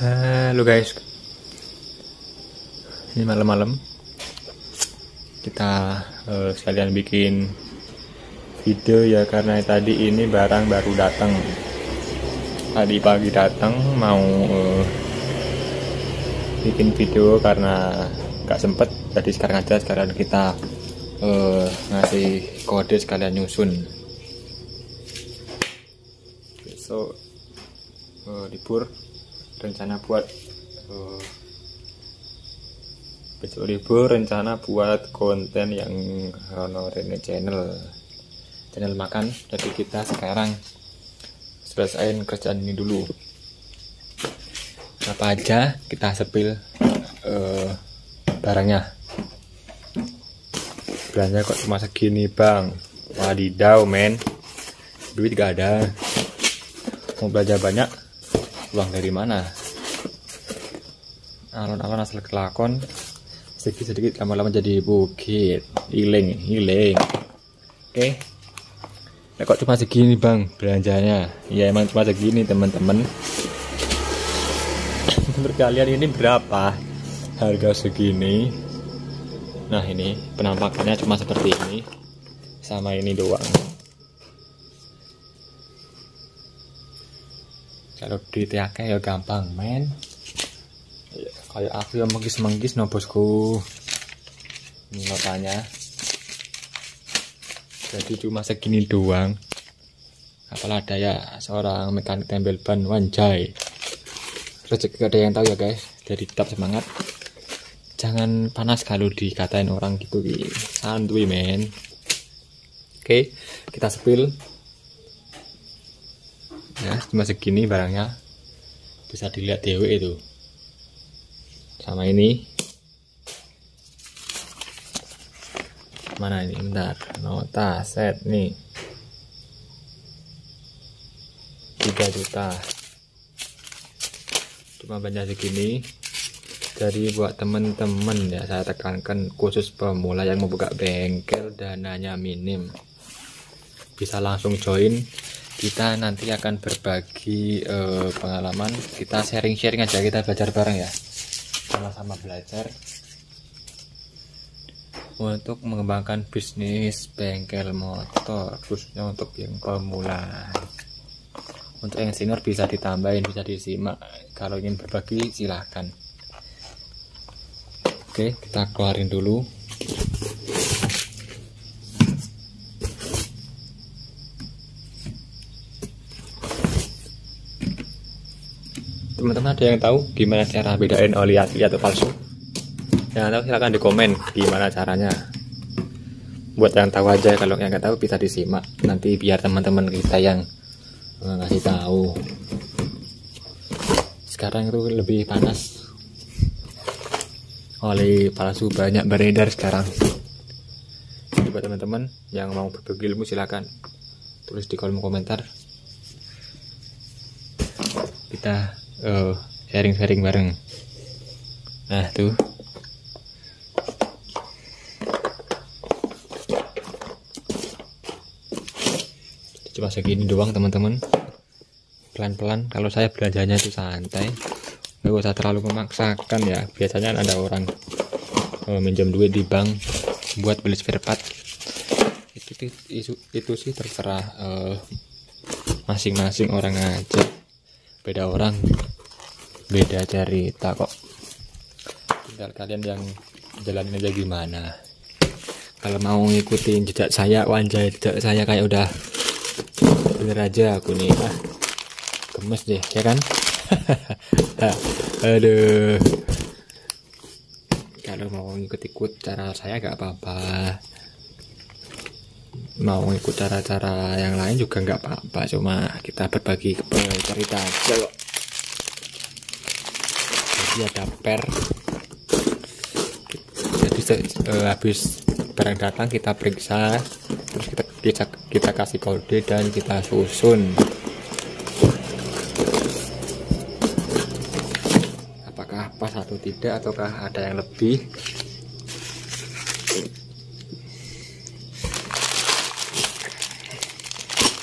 Halo guys, ini malam-malam kita sekalian bikin video ya, karena tadi ini barang baru datang. Tadi pagi datang mau bikin video karena nggak sempet, jadi sekarang kita ngasih kode sekalian nyusun. Besok libur, rencana buat besok libur rencana buat konten yang honornya channel makan. Jadi kita sekarang selesaiin kerjaan ini dulu. Apa aja kita sepil barangnya. Belanja kok cuma segini bang, wadidaw men, duit gak ada. Mau belanja banyak, uang dari mana? Alon-alon asal kelakon, sedikit-sedikit lama-lama jadi bukit, hilang. Oke. Nah, kok cuma segini bang belanjanya? Ya emang cuma segini teman-teman. Menurut kalian ini berapa harga segini? Nah ini penampakannya cuma seperti ini, sama ini doang. Kalau ditiake ya gampang men. Kayak aku yang menggis no bosku. Ini notanya. Jadi cuma segini doang. Apalah daya seorang mekanik tempel ban, wanjay. Rezeki ada yang tahu ya guys. Jadi tetap semangat. Jangan panas kalau dikatain orang gitu, santuy men. Oke, kita sepil. Ya, cuma segini barangnya, bisa dilihat dewe itu. Sama ini. Mana ini? Bentar, nota set nih. 3 juta. Cuma banyak segini. Jadi buat temen-temen ya, saya tekankan khusus pemula yang mau buka bengkel, dananya minim. Bisa langsung join. Kita nanti akan berbagi pengalaman, kita sharing-sharing aja, kita belajar bareng ya, sama-sama belajar untuk mengembangkan bisnis bengkel motor, khususnya untuk yang pemula. Untuk yang senior bisa ditambahin, bisa disimak. Kalau ingin berbagi silahkan. Oke, kita keluarin dulu. Teman-teman ada yang tahu gimana cara bedain oli asli atau palsu? Yang tahu silahkan di komen gimana caranya. Buat yang tahu aja, kalau yang nggak tahu bisa disimak nanti biar teman-teman kita yang ngasih tahu. Sekarang itu lebih panas, oli palsu banyak beredar sekarang. Jadi buat teman-teman yang mau berbagi ilmu silahkan tulis di kolom komentar. Kita sharing-sharing bareng. Nah tuh, cuma segini doang teman-teman. Pelan-pelan, kalau saya belanjanya itu santai, nggak usah terlalu memaksakan ya. Biasanya ada orang minjem duit di bank buat beli spare part. Itu sih terserah masing-masing orang aja. Beda orang beda cerita kok. Tinggal kalian yang jalanin aja gimana. Kalau mau ngikutin jejak saya, wanjay, jejak saya kayak udah bener aja aku nih. Gemes deh ya kan. Aduh, kalau mau ngikut-ikut cara saya gak apa-apa, mau ikut cara-cara yang lain juga nggak apa-apa, cuma kita berbagi cerita aja kok. Jadi ada per, jadi habis barang datang kita periksa, terus kita kasih kode dan kita susun apakah pas atau tidak, ataukah ada yang lebih.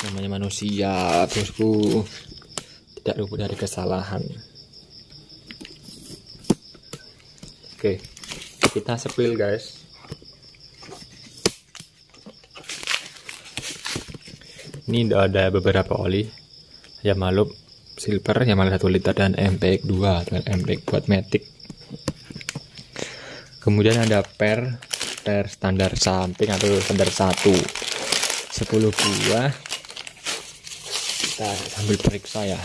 Namanya manusia bosku, tidak luput dari kesalahan. Oke, kita spill guys. Ini udah ada beberapa oli, Yamalop Silver, Yamalop 1 liter, dan MPX 2 dengan MPX buat matic. Kemudian ada per standar samping atau standar 1 10 buah. Kita sambil periksa ya.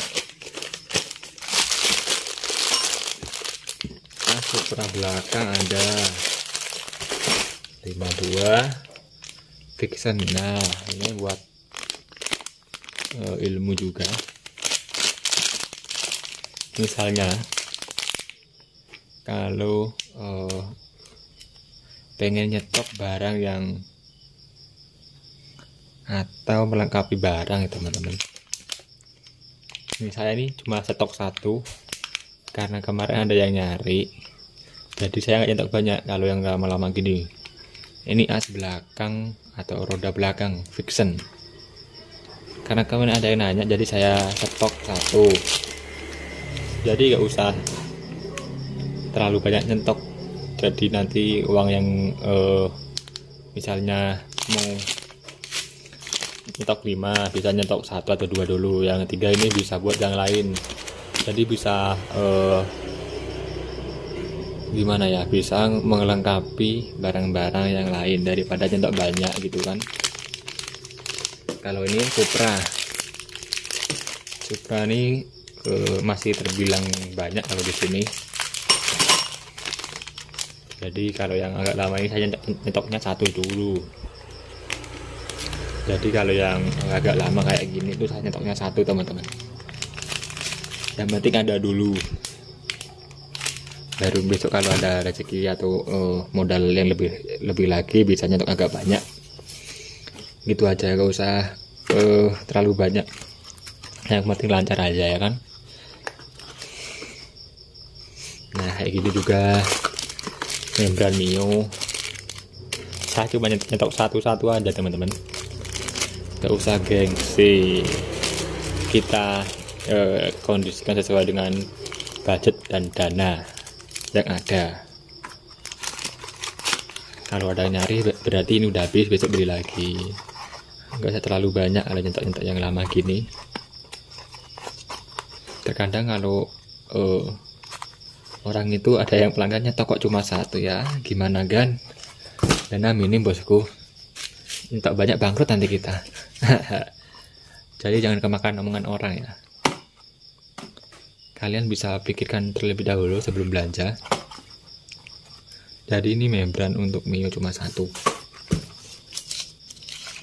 Supra belakang ada 5 buah Vixen. Nah, ini buat ilmu juga. Misalnya kalau pengen nyetok barang yang atau melengkapi barang ya teman-teman. Ini saya ini cuma stok 1 karena kemarin ada yang nyari, jadi saya nggak nyetok banyak. Kalau yang lama-lama gini, ini as belakang atau roda belakang Vixen. Karena kemarin ada yang nanya, jadi saya stok 1. Jadi nggak usah terlalu banyak nyetok. Jadi nanti uang yang misalnya mau nyetok 5 bisa nyetok 1 atau 2 dulu, yang 3 ini bisa buat yang lain. Jadi bisa gimana ya, bisa melengkapi barang-barang yang lain daripada nyetok banyak gitu kan. Kalau ini Supra ini masih terbilang banyak kalau di sini. Jadi kalau yang agak lama ini saya nyetoknya 1 dulu. Jadi kalau yang agak lama kayak gini itu saya nyetoknya 1 teman-teman. Yang penting ada dulu. Baru besok kalau ada rezeki atau modal yang lebih lagi bisa nyetok agak banyak. Gitu aja, gak usah terlalu banyak. Yang penting lancar aja ya kan. Nah kayak gitu juga membran Mio. Saya cuma nyetok 1 aja teman-teman. Gak usah gengsi. Kita kondisikan sesuai dengan budget dan dana yang ada. Kalau ada yang nyari berarti ini udah habis, besok beli lagi. Gak usah terlalu banyak kalau nyetok yang lama gini. Terkadang kalau orang itu ada yang pelanggannya toko cuma 1 ya, gimana kan? Dana minim bosku, nyetok banyak bangkrut nanti kita. Jadi jangan kemakan omongan orang ya. Kalian bisa pikirkan terlebih dahulu sebelum belanja. Jadi ini membran untuk Mio cuma 1.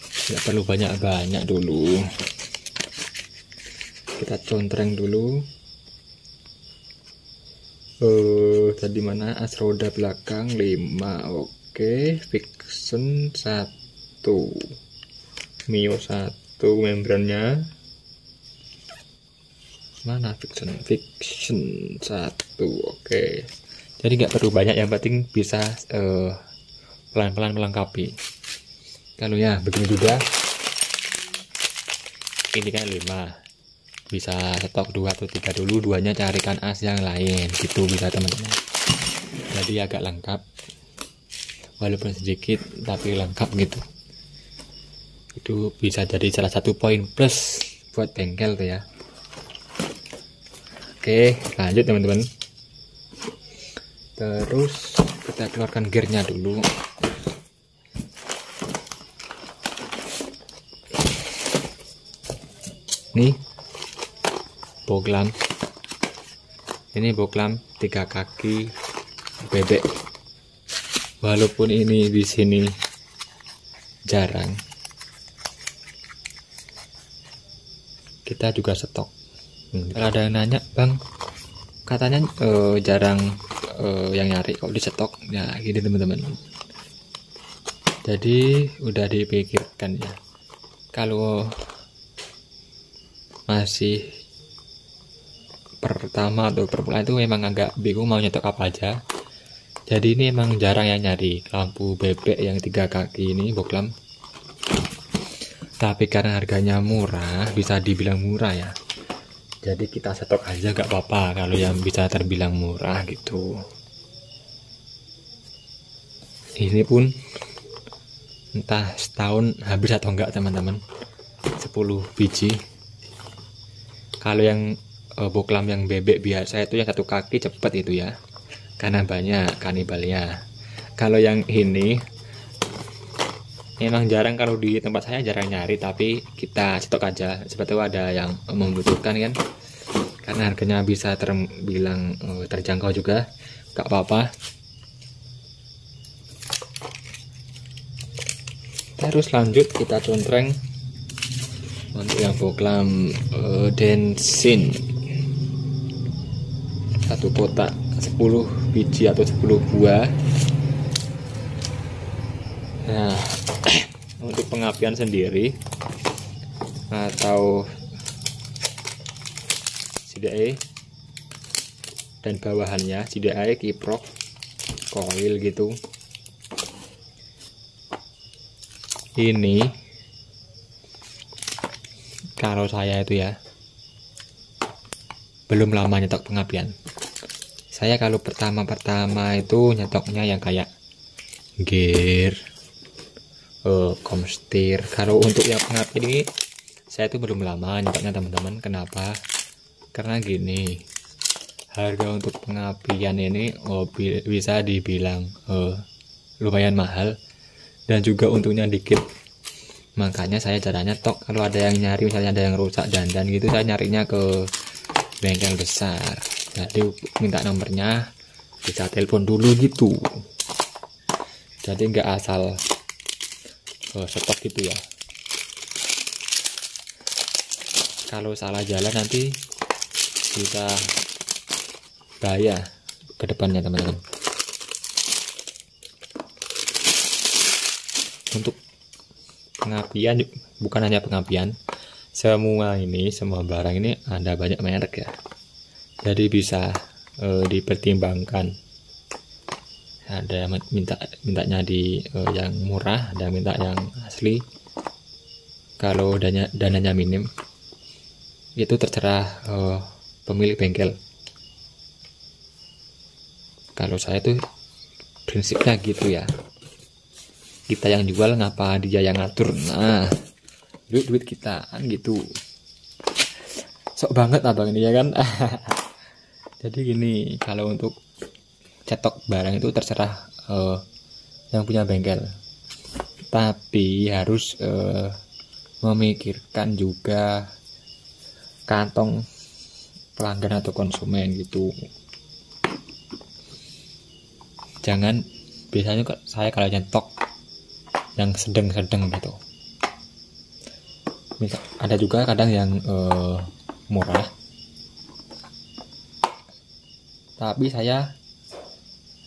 Tidak perlu banyak-banyak dulu. Kita contreng dulu. Tadi mana? As roda belakang 5. Oke, Vixen 1. Mio 1 membrannya. Mana Vixen 1. Oke. Jadi nggak perlu banyak, yang penting bisa pelan-pelan melengkapi. Kalau ya begini juga, ini kan 5, bisa stok 2 atau 3 dulu, 2-nya carikan as yang lain gitu, bisa teman-teman. Jadi agak lengkap, walaupun sedikit tapi lengkap gitu. Itu bisa jadi salah satu poin plus buat bengkel tuh ya. Oke, lanjut teman-teman. Terus kita keluarkan gearnya dulu. Nih boklam. Ini boklam 3 kaki bebek. Walaupun ini di sini jarang, kita juga stok. Kalau ada yang nanya, bang, katanya jarang yang nyari kok di stok ya, gini teman-teman. Jadi udah dipikirkan ya. Kalau masih pertama atau permulaan itu memang agak bingung mau nyetok apa aja. Jadi ini emang jarang yang nyari lampu bebek yang 3 kaki ini boklam. Tapi karena harganya murah, bisa dibilang murah ya, jadi kita stok aja gak apa-apa kalau yang bisa terbilang murah gitu. Ini pun entah setahun habis atau enggak teman-teman. 10 biji. Kalau yang boklam yang bebek biasa itu yang satu kaki cepat itu ya, karena banyak kanibalnya. Kalau yang ini memang jarang, kalau di tempat saya jarang nyari, tapi kita stok aja sebetulnya ada yang membutuhkan kan, karena harganya bisa terbilang terjangkau juga, gak apa-apa. Terus lanjut kita contreng untuk yang boklam densin 1 kotak 10 biji atau 10 buah. Nah, untuk pengapian sendiri atau CDE dan bawahannya CDE, kiprok, koil gitu. Ini kalau saya itu ya belum lama nyetok pengapian. Saya kalau pertama itu nyetoknya yang kayak gear, komstir. Kalau untuk yang pengapian ini saya itu belum lama nyetoknya teman-teman. Kenapa? Karena gini, harga untuk pengapian ini bisa dibilang lumayan mahal dan juga untungnya dikit. Makanya saya jarang nyetok. Kalau ada yang nyari, misalnya ada yang rusak dandan gitu, saya nyarinya ke bengkel besar. Jadi minta nomornya, bisa telepon dulu gitu. Jadi nggak asal stok gitu ya. Kalau salah jalan nanti bisa bahaya ke depannya teman-teman. Untuk pengapian, bukan hanya pengapian, semua barang ini ada banyak merek ya, jadi bisa dipertimbangkan. Ada mintanya di yang murah, ada minta yang asli. Kalau dananya minim, itu terserah pemilik bengkel. Kalau saya tuh prinsipnya gitu ya, kita yang jual ngapa dia yang ngatur. Nah, duit kita kan gitu. Sok banget abang ini ya kan. Jadi gini, kalau untuk cetok barang itu terserah yang punya bengkel, tapi harus memikirkan juga kantong pelanggan atau konsumen gitu. Jangan, biasanya saya kalau nyetok yang sedang-sedang gitu. Ada juga kadang yang murah, tapi saya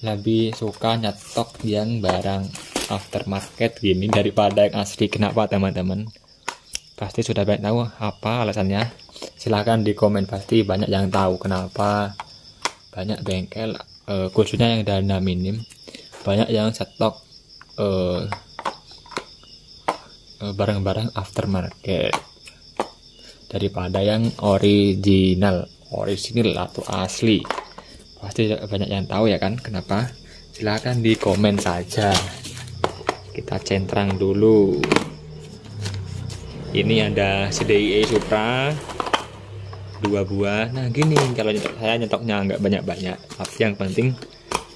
lebih suka nyetok yang barang aftermarket gini daripada yang asli. Kenapa teman-teman? Pasti sudah banyak tahu apa alasannya. Silahkan di komen, pasti banyak yang tahu kenapa banyak bengkel khususnya yang dana minim banyak yang stok barang-barang aftermarket daripada yang original atau asli. Pasti banyak yang tahu ya kan kenapa. Silahkan di komen saja. Kita centrang dulu. Ini ada CDI Supra 2 buah. Nah gini, kalau saya nyetoknya nggak banyak-banyak, tapi yang penting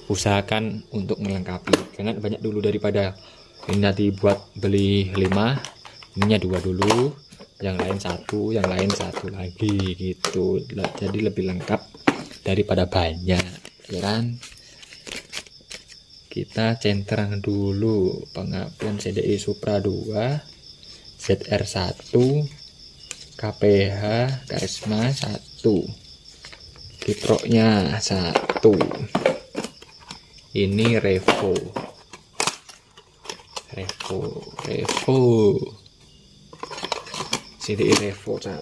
usahakan untuk melengkapi. Jangan banyak dulu, daripada ini nanti buat beli 5, ininya 2 dulu, yang lain 1, yang lain 1 lagi gitu. Jadi lebih lengkap daripada banyak ya kan. Kita centrang dulu pengapian CDI Supra 2, ZR1, KPH Karisma 1, kiproknya 1. Ini Revo CDI Revo 1,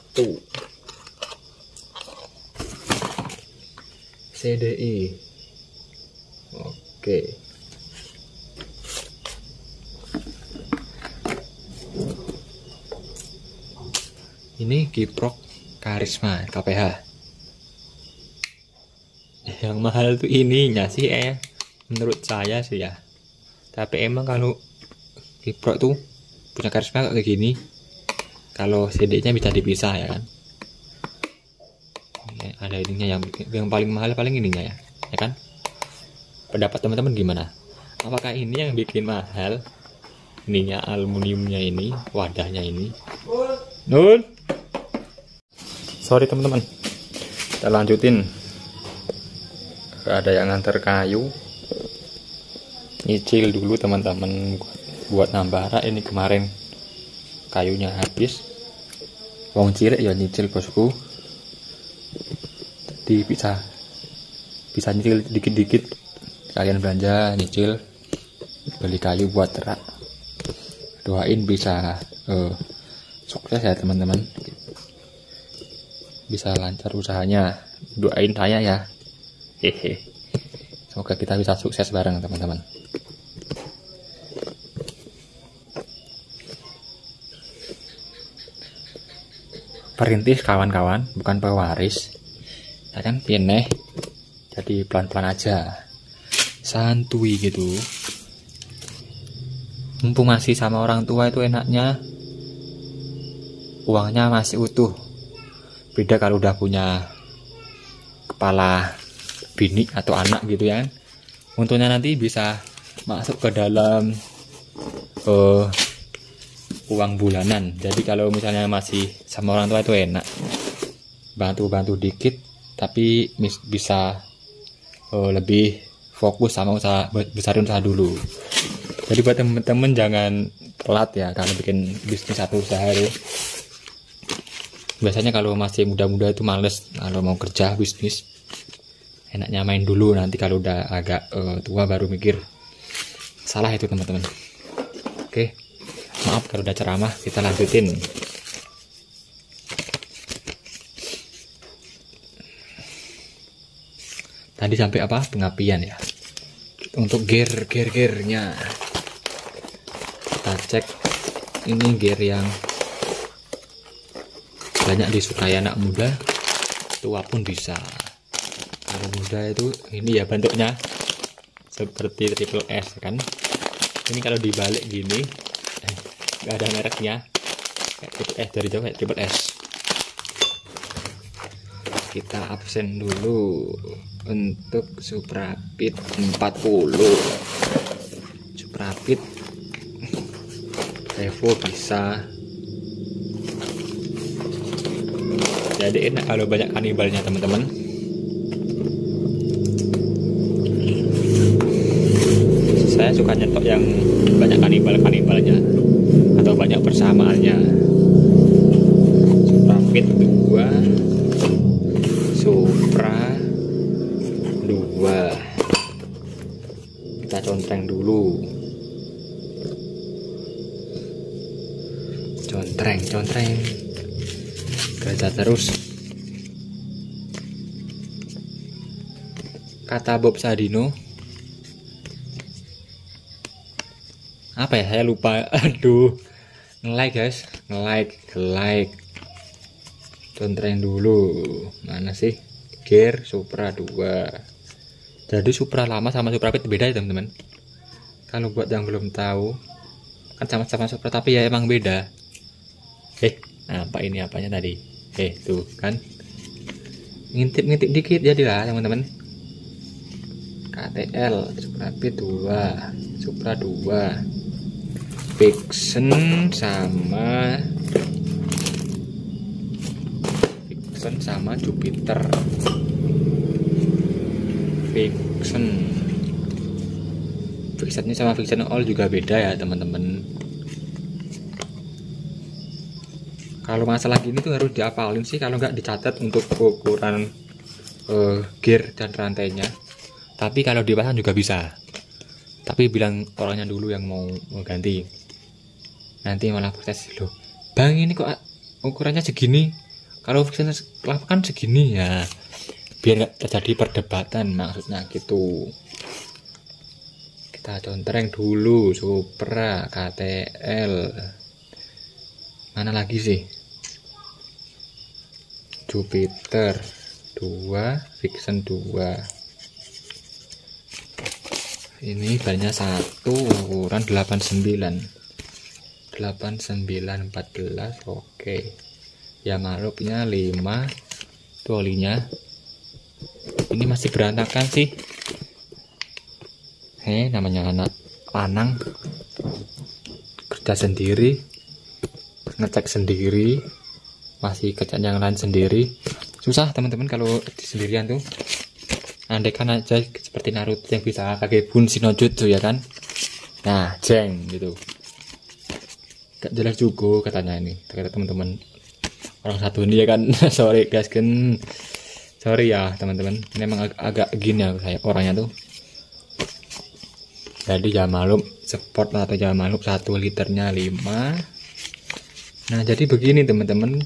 CDI. Oke. Ini kiprok Karisma KPH. Yang mahal tuh ininya sih menurut saya sih ya. Tapi emang kalau kiprok tuh punya karisma kayak gini, kalau CD-nya bisa dipisah ya kan. Ada ininya, yang paling mahal paling ininya ya kan. Pendapat teman-teman gimana? Apakah ini yang bikin mahal? Ininya, aluminiumnya ini, wadahnya ini. Nun. Sorry teman-teman. Kita lanjutin. Ada yang nganter kayu. Nyicil dulu teman-teman buat nambah rak. Ini kemarin kayunya habis. Wong cilik ya nyicil bosku. Jadi bisa nyicil dikit-dikit. Kalian belanja nyicil beli kayu buat rak. Doain bisa sukses ya teman-teman. Bisa lancar usahanya. Doain saya ya. Hehe. Semoga kita bisa sukses bareng teman-teman. Perintis kawan-kawan, bukan pewaris. Ya kan pineh. Jadi pelan-pelan aja. Santuy gitu. Mumpung masih sama orang tua itu enaknya uangnya masih utuh. Beda kalau udah punya kepala bini atau anak gitu ya. Untungnya nanti bisa masuk ke dalam uang bulanan. Jadi kalau misalnya masih sama orang tua itu enak, bantu-bantu dikit tapi bisa lebih fokus sama usaha, besarin usaha dulu. Jadi buat temen-temen jangan telat ya kalau bikin bisnis atau usaha itu. Biasanya kalau masih muda-muda itu males kalau mau kerja bisnis. Enaknya main dulu, nanti kalau udah agak tua baru mikir. Salah itu teman-teman. Oke, maaf kalau udah ceramah, kita lanjutin. Tadi sampai apa? Pengapian ya. Untuk gear-gearnya kita cek. Ini gear yang banyak disukai anak muda, tua pun bisa. Kalau muda itu ini ya bentuknya seperti triple S kan. Ini kalau dibalik gini nggak ada mereknya, kayak triple S, dari jauh kayak triple S. Kita absen dulu untuk Suprapit 40. Suprapit Evo bisa. Jadi enak kalau banyak kanibalnya teman-teman. Saya suka nyetok yang banyak kanibalnya atau banyak persamaannya. Suprapit 2, Supra 2. Kita contreng dulu. Contreng. Gaza terus. Kata Bob Sadino apa ya, saya lupa. Aduh, nge-like guys, nge-like. Contreng dulu. Mana sih gear Supra 2. Jadi Supra lama sama Supra Pit beda ya teman-teman. Kalau buat yang belum tahu, kan sama-sama Supra tapi ya emang beda. Apa ini apanya tadi? Tuh kan ngintip dikit jadilah teman-teman. KTL Supra Pit 2, Supra 2, Vixen sama Jupiter. Vixennya sama Vixen All juga beda ya teman-teman. Kalau masalah gini tuh harus diapalin sih, kalau nggak dicatat untuk ukuran gear dan rantainya. Tapi kalau dipasang juga bisa. Tapi bilang orangnya dulu yang mau ganti. Nanti malah protes, loh bang ini kok ukurannya segini, kalau Vixen kan segini ya. Biar nggak terjadi perdebatan maksudnya gitu. Kita contreng dulu Supra, KTL. Mana lagi sih? Jupiter 2, Vixen 2. Ini bannya satu, ukuran 89 14. Oke, ya malupnya 5. Itu olinya. Ini masih berantakan sih. Namanya anak lanang, kerja sendiri, ngecek sendiri, masih kerjaan yang lain sendiri. Susah teman-teman kalau sendirian tuh. Andai kan aja seperti Naruto yang bisa Kagebun Shinojutsu ya kan. Nah, jeng gitu. Gak jelas juga katanya ini. Kata teman-teman orang satu ini ya kan. Sorry guys kan. Sorry ya teman-teman. Ini memang agak gini ya saya orangnya tuh. Jadi Yamalup sport atau Yamalup 1 liternya 5. Nah, jadi begini teman-teman.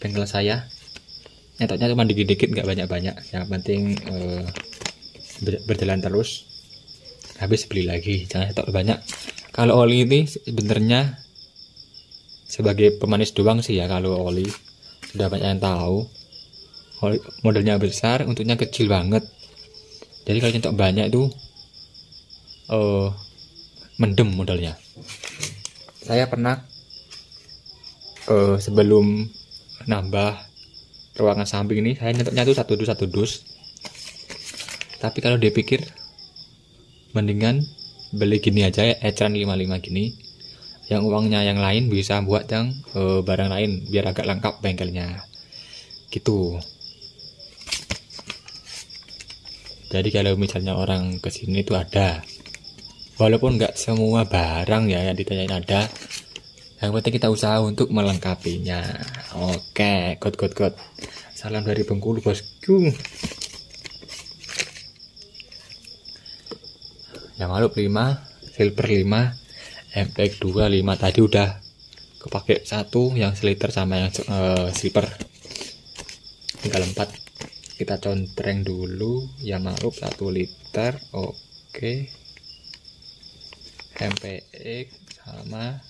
Bengkel saya. Nyatanya cuma dikit-dikit, nggak banyak-banyak. Yang penting berjalan terus. Habis beli lagi, jangan stok banyak. Kalau oli ini sebenarnya sebagai pemanis doang sih ya. Kalau oli sudah banyak yang tahu. Oli, modelnya besar, untuknya kecil banget. Jadi kalau nyetok banyak itu mendem modelnya. Saya pernah sebelum nambah ruangan samping ini saya nyetoknya tuh satu dus. Tapi kalau dipikir mendingan beli gini aja ya, eceran 55 gini. Yang uangnya yang lain bisa buat yang barang lain biar agak lengkap bengkelnya. Gitu. Jadi kalau misalnya orang kesini tuh ada. Walaupun nggak semua barang ya yang ditanyain ada. Yang penting kita usaha untuk melengkapinya. Oke, good. Salam dari Bengkulu bosku. Yamalup 5, silver 5, MPX 2 5. Tadi udah kepake 1 yang seliter sama yang silver. Tinggal 4. Kita contreng dulu. Yamalup 1 liter. Oke. MPX sama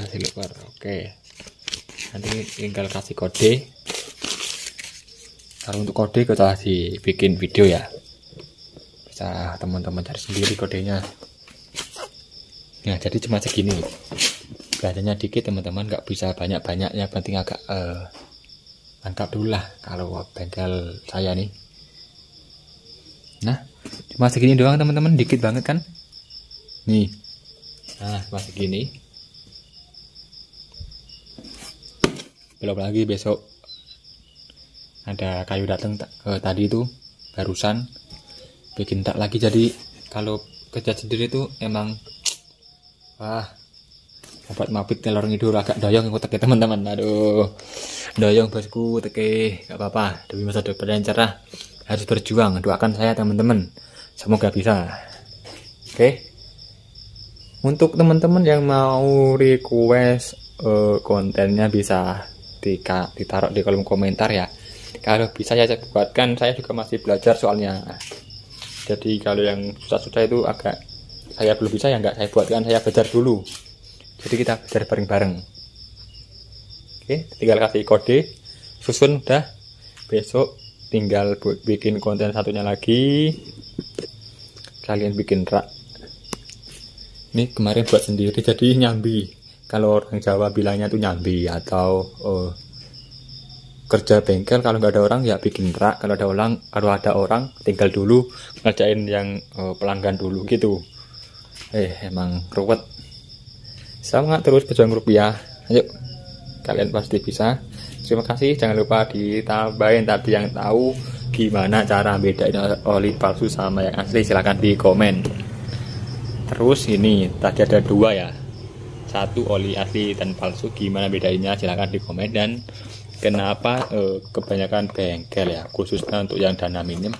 silver. Oke, nanti tinggal kasih kode. Kalau untuk kode kita kasih bikin video ya, bisa teman-teman cari sendiri kodenya. Nah, jadi cuma segini, belanjanya dikit teman-teman, nggak bisa banyak-banyak, yang penting agak lengkap dulu lah kalau bengkel saya nih. Nah, cuma segini doang teman-teman, dikit banget kan nih. Nah, cuma segini. Belum lagi besok ada kayu datang tadi itu barusan bikin tak lagi. Jadi kalau kerja sendiri itu emang obat mabit telur ngidur agak doyong aku teke teman-teman. Aduh, doyong bosku teke, gak apa-apa, demi masa depan yang cerah harus berjuang. Doakan saya teman-teman, semoga bisa. Oke, untuk teman-teman yang mau request kontennya bisa ditaruh di kolom komentar ya. Kalau bisa ya saya buatkan, saya juga masih belajar soalnya. Jadi kalau yang susah-susah itu agak saya belum bisa ya enggak saya buatkan, saya belajar dulu. Jadi kita belajar bareng-bareng. Oke, tinggal kasih kode, susun udah. Besok tinggal bikin konten satunya lagi. Kalian bikin rak. Ini kemarin buat sendiri jadi nyambi. Kalau orang Jawa bilangnya tuh nyambi atau kerja bengkel. Kalau nggak ada orang ya bikin rak. Kalau ada orang tinggal dulu ngerjain yang pelanggan dulu gitu. Emang ruwet. Semangat terus berjuang rupiah. Ayo, kalian pasti bisa. Terima kasih. Jangan lupa ditambahin tadi yang tahu gimana cara bedain oli palsu sama yang asli, silahkan di komen. Terus ini tadi ada 2 ya. 1 oli asli dan palsu, gimana bedainnya silahkan di komen. Dan kenapa kebanyakan bengkel ya khususnya untuk yang dana minim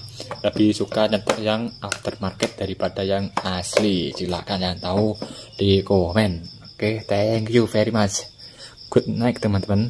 lebih suka nyetok yang aftermarket daripada yang asli, silahkan yang tahu di komen. Oke, thank you very much. Good night teman-teman.